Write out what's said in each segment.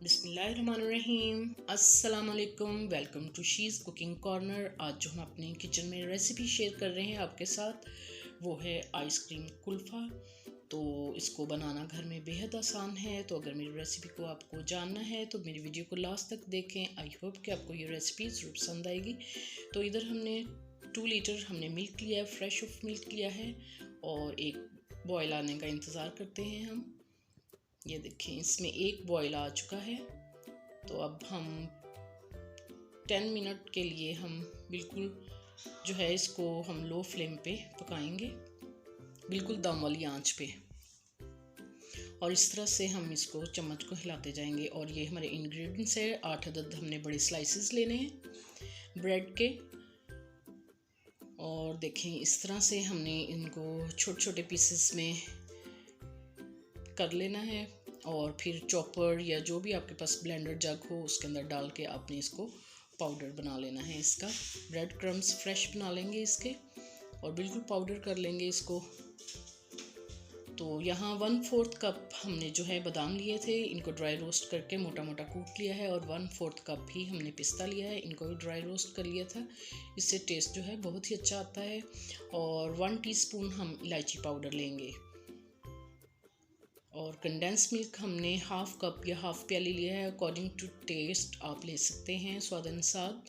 बिस्मिल्लाहिर्रहमानिर्रहीम। अस्सलाम वालेकुम। Welcome to she's cooking corner. आज जो हम अपने किचन में रेसिपी शेयर कर रहे हैं आपके साथ वो है आइसक्रीम कुल्फ़ा। तो इसको बनाना घर में बेहद आसान है। तो अगर मेरी रेसिपी को आपको जानना है तो मेरी वीडियो को लास्ट तक देखें। आई होप कि आपको ये रेसिपी ज़रूर पसंद आएगी। तो इधर हमने 2 लीटर हमने मिल्क लिया है, फ्रेश ऑफ मिल्क लिया है और एक बॉयल आने का इंतज़ार करते हैं हम। ये देखें, इसमें एक बॉयल आ चुका है। तो अब हम 10 मिनट के लिए हम बिल्कुल जो है इसको हम लो फ्लेम पे पकाएंगे, बिल्कुल दम वाली आंच पे। और इस तरह से हम इसको चम्मच को हिलाते जाएंगे। और ये हमारे इंग्रेडिएंट्स है। 8 अदद हमने बड़े स्लाइसेस लेने हैं ब्रेड के। और देखें, इस तरह से हमने इनको छोटे छोटे पीसेस में कर लेना है। और फिर चॉपर या जो भी आपके पास ब्लेंडर जग हो उसके अंदर डाल के आपने इसको पाउडर बना लेना है। इसका ब्रेड क्रम्स फ्रेश बना लेंगे इसके और बिल्कुल पाउडर कर लेंगे इसको। तो यहाँ 1/4 कप हमने जो है बादाम लिए थे, इनको ड्राई रोस्ट करके मोटा मोटा कूट लिया है। और 1/4 कप ही हमने पिस्ता लिया है, इनको भी ड्राई रोस्ट कर लिया था। इससे टेस्ट जो है बहुत ही अच्छा आता है। और 1 टीस्पून हम इलायची पाउडर लेंगे। और कंडेंस मिल्क हमने 1/2 कप या 1/2 प्याली लिया है। अकॉर्डिंग टू टेस्ट आप ले सकते हैं, स्वाद अनुसार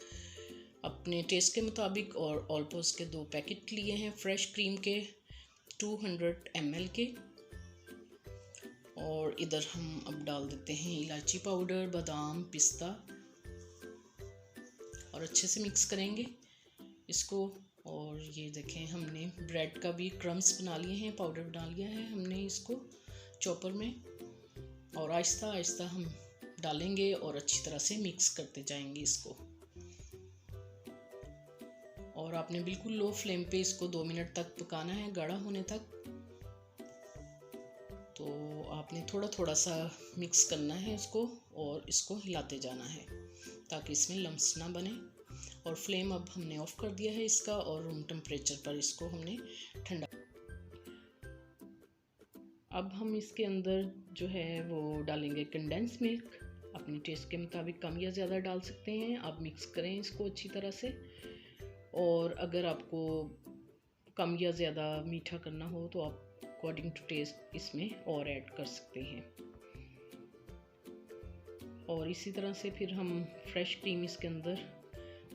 अपने टेस्ट के मुताबिक। और ऑलपोस के 2 पैकेट लिए हैं फ्रेश क्रीम के 200 ml के। और इधर हम अब डाल देते हैं इलायची पाउडर, बादाम, पिस्ता और अच्छे से मिक्स करेंगे इसको। और ये देखें, हमने ब्रेड का भी क्रम्स बना लिए हैं, पाउडर बना लिया है हमने इसको चॉपर में। और आहिस्ता आहिस्ता हम डालेंगे और अच्छी तरह से मिक्स करते जाएंगे इसको। और आपने बिल्कुल लो फ्लेम पे इसको 2 मिनट तक पकाना है, गाढ़ा होने तक। तो आपने थोड़ा थोड़ा सा मिक्स करना है इसको और इसको हिलाते जाना है ताकि इसमें लम्स ना बने। और फ्लेम अब हमने ऑफ कर दिया है इसका और रूम टेम्परेचर पर इसको हमने ठंडा। अब हम इसके अंदर जो है वो डालेंगे कंडेंस मिल्क। अपने टेस्ट के मुताबिक कम या ज़्यादा डाल सकते हैं। आप मिक्स करें इसको अच्छी तरह से। और अगर आपको कम या ज़्यादा मीठा करना हो तो आप अकॉर्डिंग टू टेस्ट इसमें और ऐड कर सकते हैं। और इसी तरह से फिर हम फ्रेश क्रीम इसके अंदर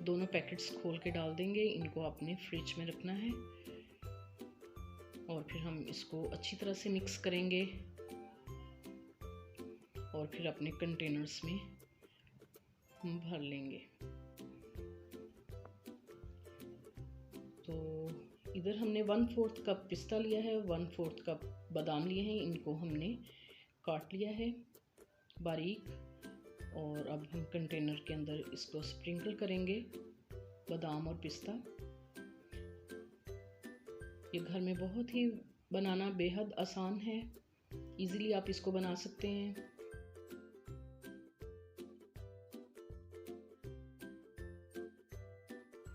दोनों पैकेट्स खोल के डाल देंगे। इनको आपने फ्रिज में रखना है। और फिर हम इसको अच्छी तरह से मिक्स करेंगे और फिर अपने कंटेनर्स में हम भर लेंगे। तो इधर हमने 1/4 कप पिस्ता लिया है, 1/4 कप बादाम लिए हैं, इनको हमने काट लिया है बारीक। और अब हम कंटेनर के अंदर इसको स्प्रिंकल करेंगे बादाम और पिस्ता। ये घर में बहुत ही बनाना बेहद आसान है, इजीली आप इसको बना सकते हैं।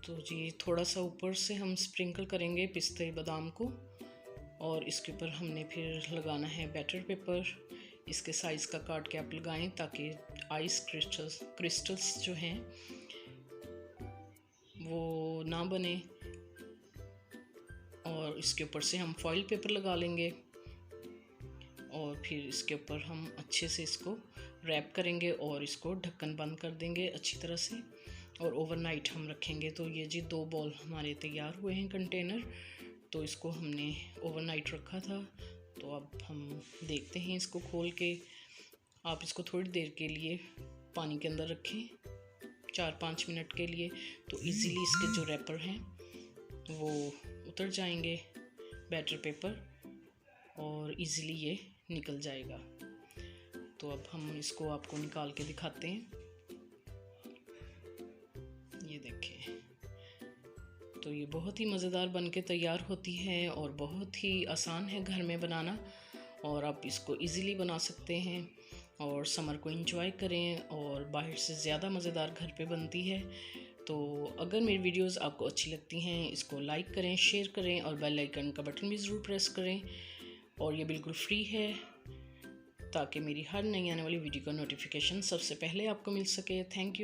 तो जी थोड़ा सा ऊपर से हम स्प्रिंकल करेंगे पिस्ते बादाम को। और इसके ऊपर हमने फिर लगाना है बैटर पेपर। इसके साइज़ का काट के आप लगाएं ताकि आइस क्रिस्टल्स जो हैं वो ना बने। और इसके ऊपर से हम फॉइल पेपर लगा लेंगे और फिर इसके ऊपर हम अच्छे से इसको रैप करेंगे और इसको ढक्कन बंद कर देंगे अच्छी तरह से। और ओवरनाइट हम रखेंगे। तो ये जी 2 बॉल हमारे तैयार हुए हैं कंटेनर। तो इसको हमने ओवरनाइट रखा था। तो अब हम देखते हैं इसको खोल के। आप इसको थोड़ी देर के लिए पानी के अंदर रखें, 4-5 मिनट के लिए। तो इजीली इसके जो रैपर हैं वो उतर जाएंगे बैटर पेपर और इजीली ये निकल जाएगा। तो अब हम इसको आपको निकाल के दिखाते हैं। ये देखें, तो ये बहुत ही मज़ेदार बनके तैयार होती है और बहुत ही आसान है घर में बनाना। और आप इसको इजीली बना सकते हैं और समर को एंजॉय करें। और बाहर से ज़्यादा मज़ेदार घर पे बनती है। तो अगर मेरी वीडियोस आपको अच्छी लगती हैं इसको लाइक करें, शेयर करें और बेल आइकन का बटन भी ज़रूर प्रेस करें। और ये बिल्कुल फ्री है। ताकि मेरी हर नई आने वाली वीडियो का नोटिफिकेशन सबसे पहले आपको मिल सके। Thank you.